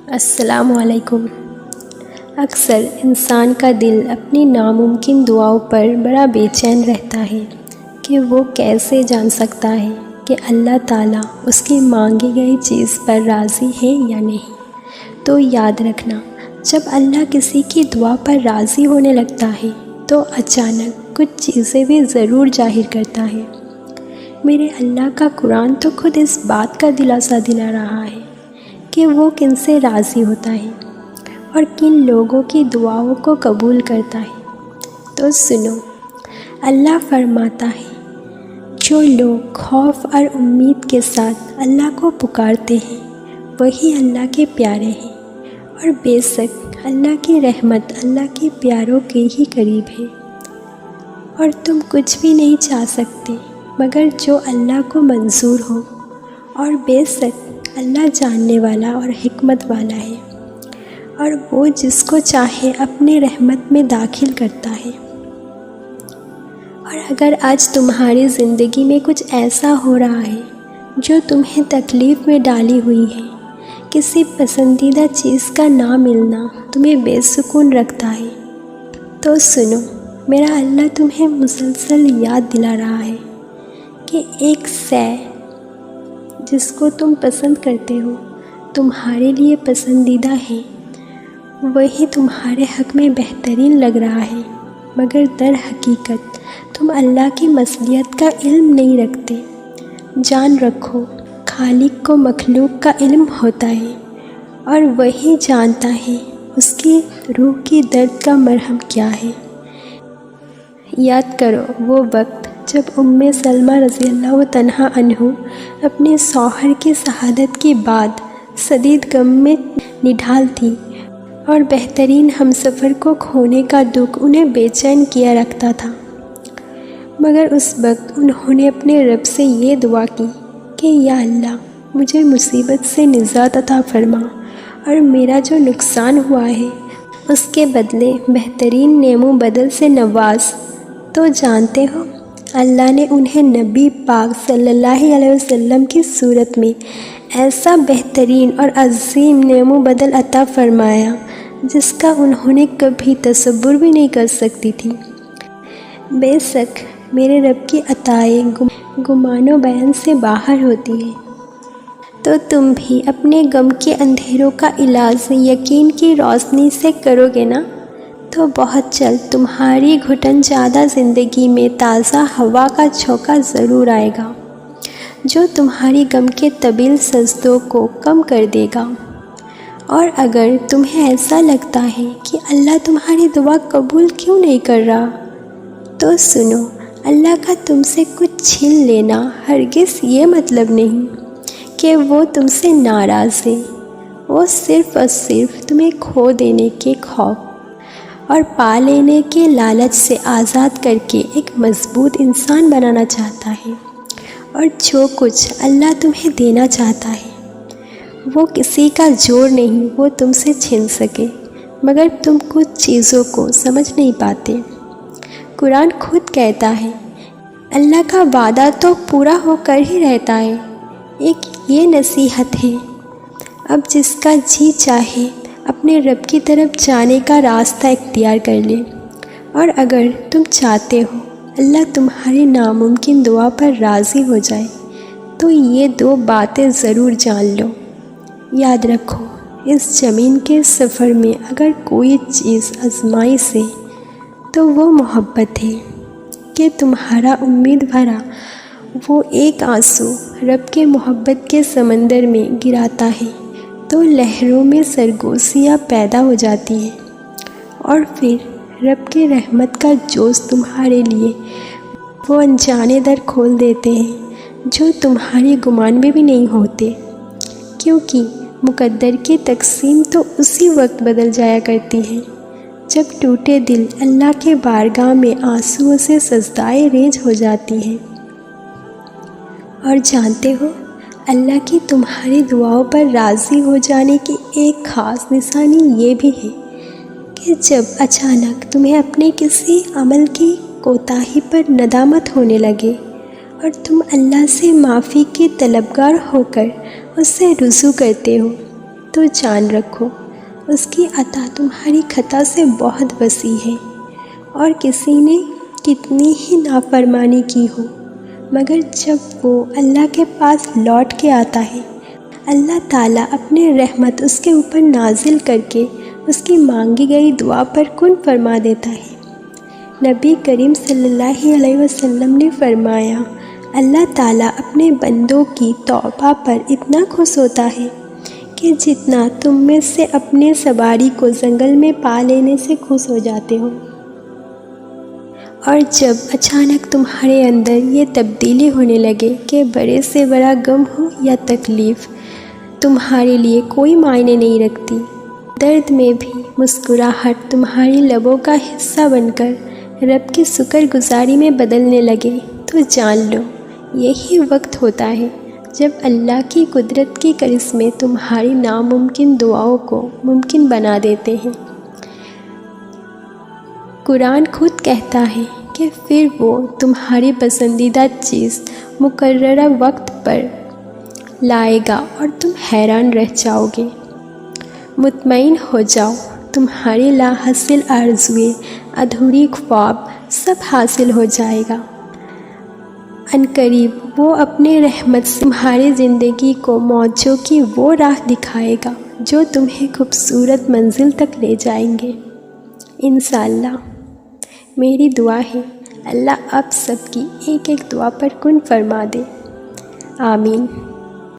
السلام علیکم۔ اکثر انسان کا دل اپنی ناممکن دعاؤں پر بڑا بے چین رہتا ہے کہ وہ کیسے جان سکتا ہے کہ اللہ تعالیٰ اس کی مانگی گئی چیز پر راضی ہے یا نہیں۔ تو یاد رکھنا، جب اللہ کسی کی دعا پر راضی ہونے لگتا ہے تو اچانک کچھ چیزیں بھی ضرور ظاہر کرتا ہے۔ میرے اللہ کا قرآن تو خود اس بات کا دلاسا دلا رہا ہے کہ وہ کن سے راضی ہوتا ہے اور کن لوگوں کی دعاؤں کو قبول کرتا ہے۔ تو سنو، اللہ فرماتا ہے، جو لوگ خوف اور امید کے ساتھ اللہ کو پکارتے ہیں وہی اللہ کے پیارے ہیں، اور بے شک اللہ کی رحمت اللہ کے پیاروں کے ہی قریب ہے۔ اور تم کچھ بھی نہیں چاہ سکتے مگر جو اللہ کو منظور ہو، اور بے شک اللہ جاننے والا اور حکمت والا ہے، اور وہ جس کو چاہے اپنے رحمت میں داخل کرتا ہے۔ اور اگر آج تمہاری زندگی میں کچھ ایسا ہو رہا ہے جو تمہیں تکلیف میں ڈالی ہوئی ہے، کسی پسندیدہ چیز کا نہ ملنا تمہیں بے سکون رکھتا ہے، تو سنو، میرا اللہ تمہیں مسلسل یاد دلا رہا ہے کہ ایک شے جس کو تم پسند کرتے ہو، تمہارے لیے پسندیدہ ہے، وہی تمہارے حق میں بہترین لگ رہا ہے، مگر در حقیقت تم اللہ کی مصلحت کا علم نہیں رکھتے۔ جان رکھو، خالق کو مخلوق کا علم ہوتا ہے، اور وہی جانتا ہے اس کی روح کی درد کا مرہم کیا ہے۔ یاد کرو وہ وقت جب سلمہ رضی اللہ عنہ اپنے شوہر کی شہادت کے بعد شدید غم میں نڈھال تھی، اور بہترین ہمسفر کو کھونے کا دکھ انہیں بے چین کیا رکھتا تھا، مگر اس وقت انہوں نے اپنے رب سے یہ دعا کی کہ یا اللہ، مجھے مصیبت سے نجات عطا فرما، اور میرا جو نقصان ہوا ہے اس کے بدلے بہترین نعم و بدل سے نواز۔ تو جانتے ہو، اللہ نے انہیں نبی پاک صلی اللہ علیہ وسلم کی صورت میں ایسا بہترین اور عظیم نعم و بدل عطا فرمایا جس کا انہوں نے کبھی تصور بھی نہیں کر سکتی تھی۔ بے شک میرے رب کی عطائیں گمان و بیان سے باہر ہوتی ہیں۔ تو تم بھی اپنے غم کے اندھیروں کا علاج یقین کی روشنی سے کرو گے نا، تو بہت جلد تمہاری گھٹن زیادہ زندگی میں تازہ ہوا کا جھونکا ضرور آئے گا، جو تمہاری غم کے طویل سجدوں کو کم کر دے گا۔ اور اگر تمہیں ایسا لگتا ہے کہ اللہ تمہاری دعا قبول کیوں نہیں کر رہا، تو سنو، اللہ کا تم سے کچھ چھین لینا ہرگز یہ مطلب نہیں کہ وہ تم سے ناراض ہے۔ وہ صرف اور صرف تمہیں کھو دینے کے خوف اور پا لینے کے لالچ سے آزاد کر کے ایک مضبوط انسان بنانا چاہتا ہے۔ اور جو کچھ اللہ تمہیں دینا چاہتا ہے وہ کسی کا زور نہیں وہ تم سے چھین سکے، مگر تم کچھ چیزوں کو سمجھ نہیں پاتے۔ قرآن خود کہتا ہے، اللہ کا وعدہ تو پورا ہو کر ہی رہتا ہے۔ ایک یہ نصیحت ہے، اب جس کا جی چاہے اپنے رب کی طرف جانے کا راستہ اختیار کر لے، اور اگر تم چاہتے ہو اللہ تمہاری ناممکن دعا پر راضی ہو جائے تو یہ دو باتیں ضرور جان لو۔ یاد رکھو، اس زمین کے سفر میں اگر کوئی چیز آزمائش ہے تو وہ محبت ہے، کہ تمہارا امید بھرا وہ ایک آنسو رب کے محبت کے سمندر میں گراتا ہے تو لہروں میں سرگوشیاں پیدا ہو جاتی ہیں، اور پھر رب کے رحمت کا جوش تمہارے لیے وہ انجانے در کھول دیتے ہیں جو تمہاری گمان میں بھی نہیں ہوتے، کیونکہ مقدر کی تقسیم تو اسی وقت بدل جایا کرتی ہے جب ٹوٹے دل اللہ کے بارگاہ میں آنسوؤں سے سجدائے ریز ہو جاتی ہیں۔ اور جانتے ہو، اللہ کی تمہاری دعاؤں پر راضی ہو جانے کی ایک خاص نشانی یہ بھی ہے کہ جب اچانک تمہیں اپنے کسی عمل کی کوتاہی پر ندامت ہونے لگے اور تم اللہ سے معافی کے طلبگار ہو کر اس سے رجوع کرتے ہو، تو جان رکھو اس کی عطا تمہاری خطا سے بہت وسیع ہے، اور کسی نے کتنی ہی نافرمانی کی ہو، مگر جب وہ اللہ کے پاس لوٹ کے آتا ہے، اللہ تعالیٰ اپنے رحمت اس کے اوپر نازل کر کے اس کی مانگی گئی دعا پر کن فرما دیتا ہے۔ نبی کریم صلی اللہ علیہ وسلم نے فرمایا، اللہ تعالیٰ اپنے بندوں کی توبہ پر اتنا خوش ہوتا ہے کہ جتنا تم میں سے اپنے سواری کو جنگل میں پا لینے سے خوش ہو جاتے ہو۔ اور جب اچانک تمہارے اندر یہ تبدیلی ہونے لگے کہ بڑے سے بڑا غم ہو یا تکلیف تمہارے لیے کوئی معنی نہیں رکھتی، درد میں بھی مسکراہٹ تمہاری لبوں کا حصہ بن کر رب کی شکر گزاری میں بدلنے لگے، تو جان لو یہی وقت ہوتا ہے جب اللہ کی قدرت کے کرشمے تمہاری ناممکن دعاؤں کو ممکن بنا دیتے ہیں۔ قرآن خود کہتا ہے کہ پھر وہ تمہاری پسندیدہ چیز مقررہ وقت پر لائے گا اور تم حیران رہ جاؤ گے۔ مطمئن ہو جاؤ، تمہاری لا حاصل آرزوئیں، ادھوری خواب سب حاصل ہو جائے گا۔ عنقریب وہ اپنے رحمت سے تمہاری زندگی کو موجوں کی وہ راہ دکھائے گا جو تمہیں خوبصورت منزل تک لے جائیں گے، انشاءاللہ۔ میری دعا ہے اللہ آپ سب کی ایک ایک دعا پر کن فرما دے، آمین۔